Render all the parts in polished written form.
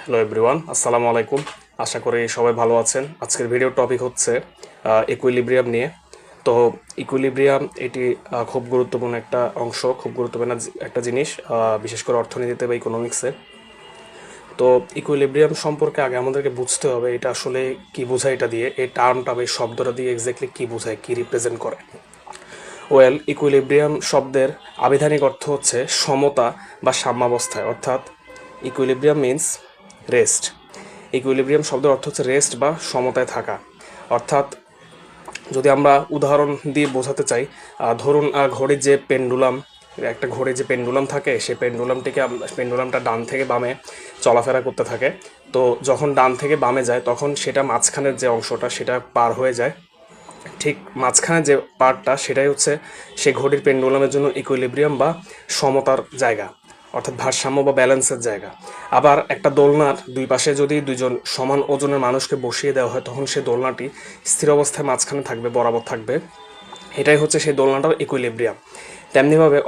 Hello everyone, আসসালামু আলাইকুম। আশা করি সবাই ভালো আছেন। আজকের ভিডিওর টপিক হচ্ছে ইকুইলিব্রিয়াম নিয়ে। তো ইকুইলিব্রিয়াম এটি খুব গুরুত্বপূর্ণ একটা অংশ, খুব গুরুত্বপূর্ণ একটা জিনিস, বিশেষ করে অর্থনীতিতে বা ইকোনমিক্সে। তো ইকুইলিব্রিয়াম সম্পর্কে আগে আমাদেরকে বুঝতে হবে এটা আসলে কি বোঝায়, এটা দিয়ে এই টার্মটা বা এই শব্দটা দিয়ে এক্স্যাক্টলি কী বোঝায়, কী রিপ্রেজেন্ট করে। ইকুইলিব্রিয়াম শব্দের আবিধানিক অর্থ হচ্ছে সমতা বা সাম্যাবস্থায়, অর্থাৎ ইকুইলিব্রিয়াম মিন্স রেস্ট। ইকুইলিব্রিয়াম শব্দের অর্থ হচ্ছে রেস্ট বা সমতায় থাকা। অর্থাৎ যদি আমরা উদাহরণ দিয়ে বোঝাতে চাই, ধরুন ঘড়ির যে পেন্ডুলাম, একটা ঘড়ির যে পেন্ডুলাম থাকে, সেই পেন্ডুলামটা ডান থেকে বামে চলাফেরা করতে থাকে। তো যখন ডান থেকে বামে যায় তখন সেটা মাঝখানের যে অংশটা সেটা পার হয়ে যায়। ঠিক মাঝখানে যে পার্টটা সেটাই হচ্ছে সেই ঘড়ির পেন্ডুলামের জন্য ইকুইলিব্রিয়াম বা সমতার জায়গা, অর্থাৎ ভারসাম্য বা ব্যালেন্সের জায়গা। আবার একটা দোলনার দুই পাশে যদি দুইজন সমান ওজনের মানুষকে বসিয়ে দেওয়া হয় তখন সেই দোলনাটি স্থির অবস্থায় মাঝখানে থাকবে, বরাবর থাকবে। এটাই হচ্ছে সেই দোলনাটার ইকুইলিব্রিয়াম। তেমনিভাবে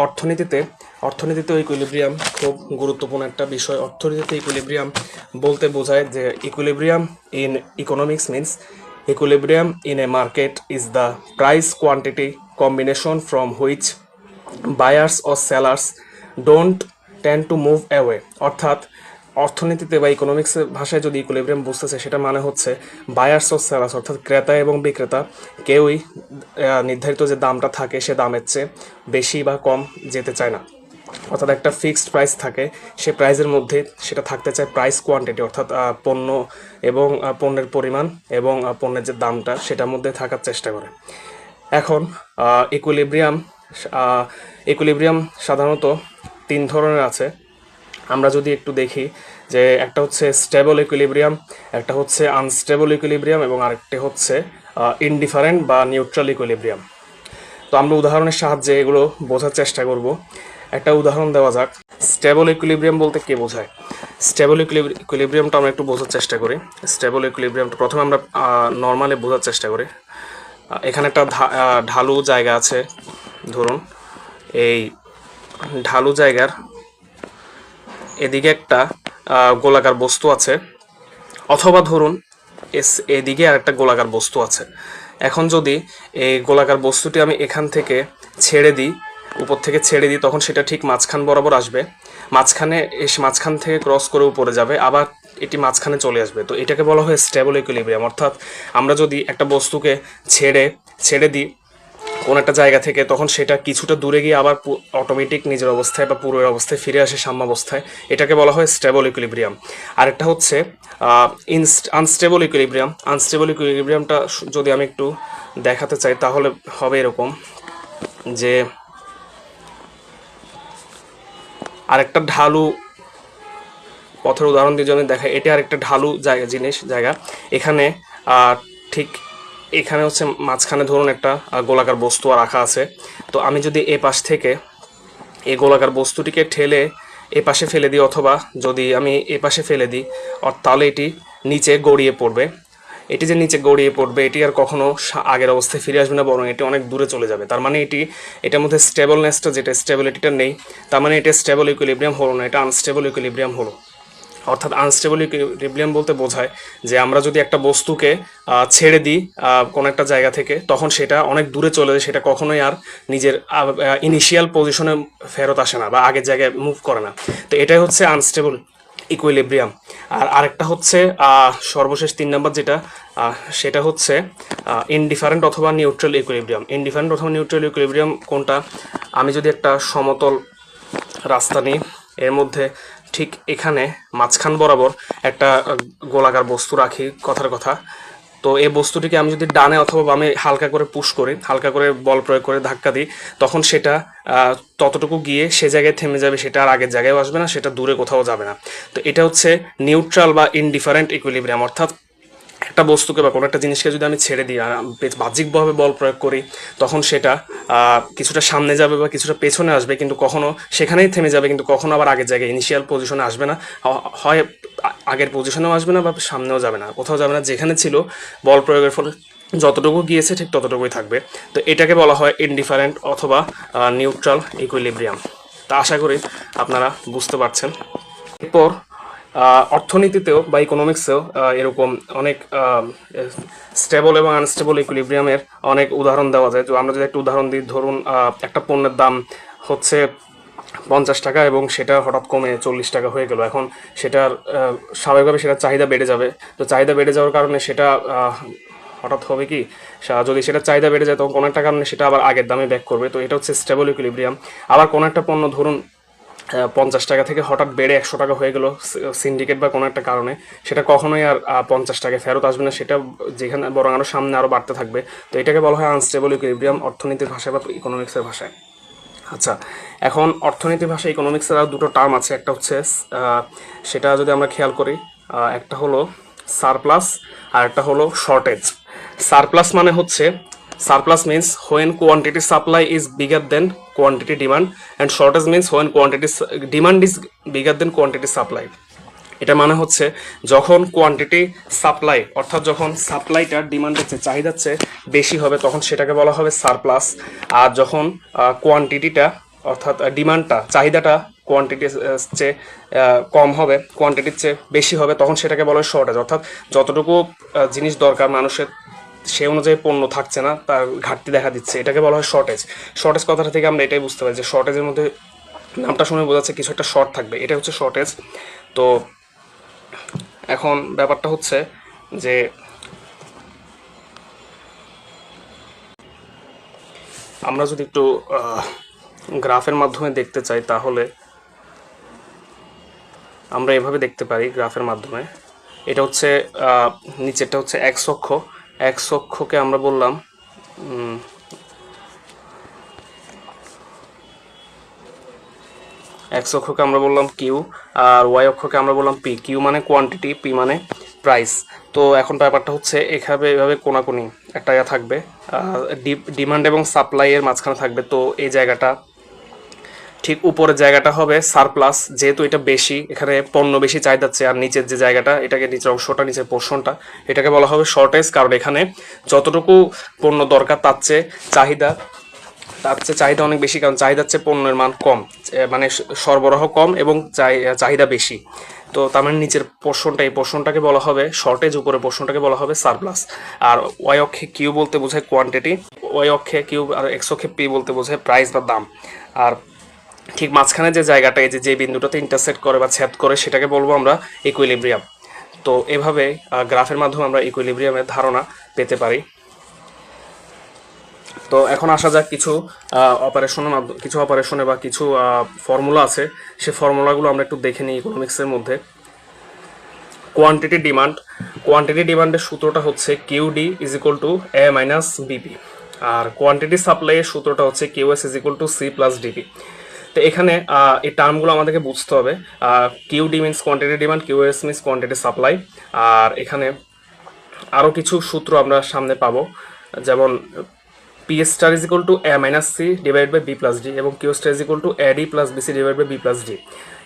অর্থনীতিতেও ইকুইলিব্রিয়াম খুব গুরুত্বপূর্ণ একটা বিষয়। অর্থনীতিতে ইকুইলিব্রিয়াম বলতে বোঝায় যে equilibrium in economics means equilibrium in a market is the price quantity combination from which buyers or sellers don't tend to move away। অর্থাৎ অর্থনীতিতে বা ইকোনমিক্সের ভাষায় যদি ইকুইলিব্রিয়াম বুঝতেছে সেটা মানে হচ্ছে বায়ার্স ও সেলার্স, অর্থাৎ ক্রেতা এবং বিক্রেতা কেউই নির্ধারিত যে দামটা থাকে সে দামের চেয়ে বেশি বা কম যেতে চায় না। অর্থাৎ একটা ফিক্সড প্রাইস থাকে, সে প্রাইসের মধ্যে সেটা থাকতে চায় প্রাইস কোয়ান্টিটি, অর্থাৎ পণ্য এবং পণ্যের পরিমাণ এবং পণ্যের যে দামটা সেটার মধ্যে থাকার চেষ্টা করে। এখন ইকুইলিব্রিয়াম ইকুইলিব্রিয়াম সাধারণত তিন ধরনের আছে। আমরা যদি একটু দেখি যে একটা হচ্ছে স্টেবল ইকুইলিব্রিয়াম, একটা হচ্ছে আনস্টেবল ইকুইলিব্রিয়াম এবং আরেকটি হচ্ছে ইনডিফারেন্ট বা নিউট্রাল ইকুইলিব্রিয়াম। তো আমরা উদাহরণের সাহায্যে এগুলো বোঝার চেষ্টা করব। একটা উদাহরণ দেওয়া যাক। স্টেবল ইকুইলিব্রিয়াম বলতে কে বোঝায়? স্টেবল ইকুইলিব্রিয়ামটা আমরা একটু বোঝার চেষ্টা করি। স্টেবল ইকুইলিব্রিয়ামটা প্রথমে আমরা নর্মালি বোঝার চেষ্টা করি। এখানে একটা ঢালু জায়গা আছে। ধরুন এই ঢালু জায়গার এদিকে একটা গোলাকার বস্তু আছে, অথবা ধরুন এদিকে আর একটা গোলাকার বস্তু আছে। এখন যদি এই গোলাকার বস্তুটি আমি এখান থেকে ছেড়ে দিই, উপর থেকে ছেড়ে দিই, তখন সেটা ঠিক মাঝখান বরাবর আসবে, মাঝখান থেকে ক্রস করে উপরে যাবে, আবার এটি মাঝখানে চলে আসবে। তো এটাকে বলা হয় স্টেবল ইকুইলিব্রিয়াম। অর্থাৎ আমরা যদি একটা বস্তুকে ছেড়ে দিই কোন একটা জায়গা থেকে, তখন সেটা কিছুটা দূরে গিয়ে আবার অটোমেটিক নিজের অবস্থায় বা পূর্বের অবস্থায় ফিরে আসে সাম্যাবস্থায়। এটাকে বলা হয় স্টেবল ইকুইলিব্রিয়াম। আরেকটা হচ্ছে আনস্টেবল ইকুইলিব্রিয়াম। আনস্টেবল ইকুইলিব্রিয়ামটা যদি আমি একটু দেখাতে চাই তাহলে হবে এরকম যে আরেকটা ঢালু পথের উদাহরণ দিয়ে যদি দেখা, এটা আরেকটা ঢালু জায়গা। এখানে ঠিক এখানে হচ্ছে মাঝখানে ধরুন একটা গোলাকার বস্তু রাখা আছে। তো আমি যদি এ পাশ থেকে এই গোলাকার বস্তুটিকে ঠেলে এ পাশে ফেলে দিই, অথবা যদি আমি এ পাশে ফেলে দিই, তাহলে এটি নিচে গড়িয়ে পড়বে। এটি যে নিচে গড়িয়ে পড়বে এটি আর কখনো আগের অবস্থায় ফিরে আসবে না, বরং এটি অনেক দূরে চলে যাবে। তার মানে এটার মধ্যে স্টেবলনেসটা, যেটা স্টেবিলিটিটা নেই, তার মানে এটা স্টেবল ইকুইলিব্রিয়াম হলো না, এটা আনস্টেবল ইকুইলিব্রিয়াম হলো। অর্থাৎ আনস্টেবল ইকুইলিব্রিয়াম বলতে বোঝায় যে আমরা যদি একটা বস্তুকে ছেড়ে দিই কোনো একটা জায়গা থেকে, তখন সেটা অনেক দূরে চলে যায়, সেটা কখনোই আর নিজের ইনিশিয়াল পজিশনে ফেরত আসে না বা আগের জায়গায় মুভ করে না। তো এটাই হচ্ছে আনস্টেবল ইকুইলিব্রিয়াম। আর আরেকটা হচ্ছে সর্বশেষ 3 নম্বর যেটা, সেটা হচ্ছে ইনডিফারেন্ট অথবা নিউট্রাল ইকুইলিব্রিয়াম। ইনডিফারেন্ট অথবা নিউট্রাল ইকুইলিব্রিয়াম কোনটা? আমি যদি একটা সমতল রাস্তা নিই, এর মধ্যে ঠিক এখানে মাঝখান বরাবর একটা গোলাকার বস্তু রাখি, কথার কথা। তো এই বস্তুটিকে আমি যদি ডানে অথবা বামে হালকা করে পুশ করি, হালকা করে বল প্রয়োগ করে ধাক্কা দিই, তখন সেটা ততটুকু গিয়ে সে জায়গায় থেমে যাবে, সেটা আর আগের জায়গায় আসবে না, সেটা দূরে কোথাও যাবে না। তো এটা হচ্ছে নিউট্রাল বা ইনডিফারেন্ট ইকুইলিব্রিয়াম। অর্থাৎ একটা বস্তুকে বা কোনো একটা জিনিসকে যদি আমি ছেড়ে দিই আর বাহ্যিকভাবে বল প্রয়োগ করি, তখন সেটা কিছুটা সামনে যাবে বা কিছুটা পেছনে আসবে, কিন্তু কখনো সেখানেই থেমে যাবে, কিন্তু কখনো আবার আগের জায়গায় ইনিশিয়াল পজিশনে আসবে না। হয় আগের পজিশনেও আসবে না বা সামনেও যাবে না, কোথাও যাবে না, যেখানে ছিল বল প্রয়োগের ফলে যতটুকু গিয়েছে ঠিক ততটুকুই থাকবে। তো এটাকে বলা হয় ইনডিফারেন্ট অথবা নিউট্রাল ইকুইলিব্রিয়াম। তা আশা করি আপনারা বুঝতে পারছেন। এরপর অর্থনীতিতেও বা ইকোনমিক্সেও এরকম অনেক স্টেবল এবং আনস্টেবল ইকুইলিব্রিয়ামের অনেক উদাহরণ দেওয়া যায়। তো আমরা যদি একটা উদাহরণ দিই, ধরুন একটা পণ্যের দাম হচ্ছে 50 টাকা এবং সেটা হঠাৎ কমে 40 টাকা হয়ে গেল। এখন সেটার স্বাভাবিকভাবে সেটার চাহিদা বেড়ে যাবে। তো চাহিদা বেড়ে যাওয়ার কারণে সেটা হঠাৎ হবে কি, যদি সেটা চাহিদা বেড়ে যায় তখন কোনো একটা কারণে সেটা আবার আগের দামে ব্যাক করবে। তো এটা হচ্ছে স্টেবল ইকুইলিব্রিয়াম। আবার কোনো একটা পণ্য ধরুন 50 টাকা থেকে হঠাৎ বেড়ে 100 টাকা হয়ে গেল সিন্ডিকেট বা কোনো একটা কারণে, সেটা কখনোই আর 50 টাকায় ফেরত আসবে না, সেটা যেখানে বরং আরও সামনে আরও বাড়তে থাকবে। তো এটাকে বলা হয় আনস্টেবল ইকুইলিব্রিয়াম অর্থনীতির ভাষায় বা ইকোনমিক্সের ভাষায়। আচ্ছা, এখন অর্থনীতির ভাষায় ইকোনমিক্সের আর দুটো টার্ম আছে। একটা হচ্ছে সেটা যদি আমরা খেয়াল করি, একটা হলো সারপ্লাস আর একটা হলো শর্টেজ। সারপ্লাস মানে হচ্ছে, surplus means when quantity supply is bigger than quantity demand, and shortage means when quantity demand is bigger than quantity supply. এটা মানে হচ্ছে যখন কোয়ান্টিটি সাপ্লাই, অর্থাৎ যখন সাপ্লাইটা ডিমান্ডের চেয়ে চাহিদার চেয়ে বেশি হবে তখন সেটাকে বলা হবে সারপ্লাস। আর যখন কোয়ান্টিটিটা অর্থাৎ ডিমান্ডটা চাহিদাটা কোয়ান্টিটির চেয়ে কম হবে, কোয়ান্টিটির চেয়ে বেশি হবে, তখন সেটাকে বলা হয় শর্টেজ। অর্থাৎ যতটুকু জিনিস দরকার মানুষের সে অনুযায়ী পণ্য থাকছে না, তার ঘাটতি দেখা দিচ্ছে, এটাকে বলা হয় শর্টেজ। শর্টেজ কথাটা থেকে আমরা এটাই বুঝতে পারি যে শর্টেজের মধ্যে নামটা শুনে বোঝাচ্ছে কিছু একটা শর্ট থাকবে, এটা হচ্ছে শর্টেজ। তো এখন ব্যাপারটা হচ্ছে যে আমরা যদি একটু গ্রাফের মাধ্যমে দেখতে চাই তাহলে আমরা এভাবে দেখতে পারি গ্রাফের মাধ্যমে। এটা হচ্ছে নিচেরটা হচ্ছে এক্স অক্ষ, এক্স অক্ষকে আমরা বললাম এক্স অক্ষকে আমরা বললাম কিউ, আর ওয়াই অক্ষকে আমরা বললাম পি। কিউ মানে কোয়ান্টিটি, পি মানে প্রাইস। তো এখন ব্যাপারটা হচ্ছে এভাবে কোনাকুনি একটা থাকবে, ডিমান্ড এবং সাপ্লাই এর মাঝখানে থাকবে। তো এই জায়গাটা ঠিক উপরের জায়গাটা হবে সারপ্লাস, যেহেতু এটা বেশি, এখানে পণ্য বেশি চাহিদা আছে। আর নিচের যে জায়গাটা, এটাকে নিচের অংশটা, নিচের পোর্শনটা, এটাকে বলা হবে শর্টেজ, কারণ এখানে যতটুকু পণ্য দরকার তার চেয়ে চাহিদা অনেক বেশি, কারণ চাহিদার চেয়ে পণ্যের মান কম, মানে সরবরাহ কম এবং চাহিদা বেশি। তো তার মানে নিচের পোর্শনটা, এই পোর্শনটাকে বলা হবে শর্টেজ, উপরের পোর্শনটাকে বলা হবে সারপ্লাস। আর ওয়াই অক্ষে কিউ বলতে বোঝায় কোয়ান্টিটি, ওয়াই অক্ষে কিউ, আর এক্স অক্ষে পি বলতে বোঝায় প্রাইস বা দাম। আর ঠিক মাঝখানে যে জায়গাটা, এই যে বিন্দুটাতে ইন্টারসেক্ট করে বা ছেদ করে, সেটাকে বলবো আমরা ইকুইলিব্রিয়াম। তো এভাবে গ্রাফের মাধ্যমে আমরা ইকুইলিব্রিয়ামের ধারণা পেতে পারি। তো এখন আসা যাক কিছু অপারেশনে বা কিছু ফর্মুলা আছে, সে ফর্মুলাগুলো আমরা একটু দেখে নিই ইকোনমিক্সের মধ্যে। কোয়ান্টিটি ডিমান্ডের সূত্রটা হচ্ছে QD is equal to A minus BP, আর কোয়ান্টিটি সাপ্লাইয়ের সূত্রটা হচ্ছে QS is equal to C plus DP. তো এখানে এই টার্মগুলো আমাদেরকে বুঝতে হবে। QD means quantity demand, QS means quantity supply. আর এখানে আরও কিছু সূত্র আমরা সামনে পাবো, যেমন P star is equal to A minus C divide by B plus D, এবং Q star is equal to A D plus BC divide by B plus D.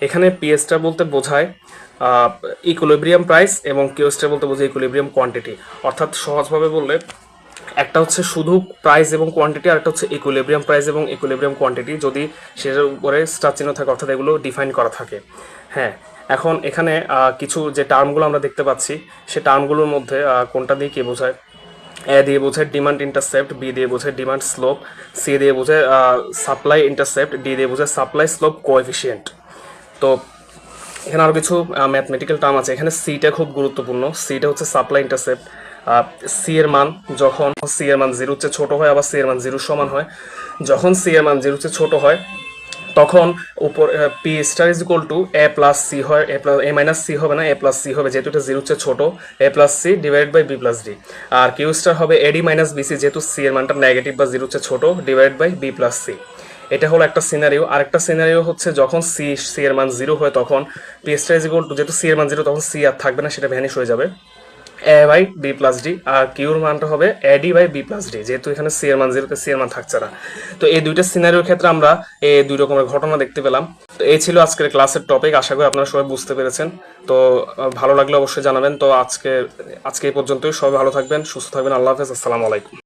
এখানে পি স্টার বলতে বোঝায় ইকুইলিব্রিয়াম প্রাইস, এবং Q star বলতে বোঝায় equilibrium quantity. অর্থাৎ সহজভাবে বললে একটা হচ্ছে শুধু প্রাইস এবং কোয়ান্টিটি, আর একটা হচ্ছে ইকুইলিব্রিয়াম প্রাইস এবং ইকুইলিব্রিয়াম কোয়ান্টিটি, যদি সেটার উপরে স্টার চিহ্ন থাকে, অর্থাৎ এগুলো ডিফাইন করা থাকে। হ্যাঁ, এখন এখানে কিছু যে টার্মগুলো আমরা দেখতে পাচ্ছি, সে টার্মগুলোর মধ্যে কোনটা দিয়ে কী বোঝায়? এ দিয়ে বোঝায় ডিমান্ড ইন্টারসেপ্ট, বি দিয়ে বোঝায় ডিমান্ড স্লোপ, সি দিয়ে বোঝায় সাপ্লাই ইন্টারসেপ্ট, ডি দিয়ে বোঝায় সাপ্লাই স্লোপ কোএফিসিয়েন্ট। তো এখানে আরও কিছু ম্যাথমেটিক্যাল টার্ম আছে। এখানে সিটা খুব গুরুত্বপূর্ণ। সিটা হচ্ছে সাপ্লাই ইন্টারসেপ্ট। সি এর মান যখন সি এর মান 0 চেয়ে ছোট হয়, আবার সি এর মান 0 সমান হয়। যখন সি এর মান 0 চেয়ে ছোট হয় তখন উপর P star is equal to A plus C হয়, এ মাইনাস সি হবে না, এ প্লাস সি হবে, যেহেতু এটা 0 চেয়ে ছোট, A plus C divide by B plus D. আর কিউ স্টার হবে এডি মাইনাস বিসি, যেহেতু সি এর মানটা নেগেটিভ বা 0 চেয়ে ছোট, divide by B plus C. এটা হলো একটা সিনারিও। আরেকটা সিনারিও হচ্ছে যখন সি এর মান 0 হয়, তখন P star is equal two, যেহেতু সি এর মান 0, তখন সি আর থাকবে না, সেটা ভ্যানিশ হয়ে যাবে, A by B plus D. আর কিউর মানটা হবে AD by B plus D, যেহেতু এখানে সি এর মান 0, সি এর মান থাকছে না। তো এই দুইটা সিনারিওর ক্ষেত্রে আমরা এই দুই রকমের ঘটনা দেখতে পেলাম। তো এই ছিল আজকের ক্লাসের টপিক। আশা করি আপনারা সবাই বুঝতে পেরেছেন। তো ভালো লাগলে অবশ্যই জানাবেন। তো আজকে এই পর্যন্তই। সবাই ভালো থাকবেন, সুস্থ থাকবেন। আল্লাহ হাফেজ, আসসালামু আলাইকুম।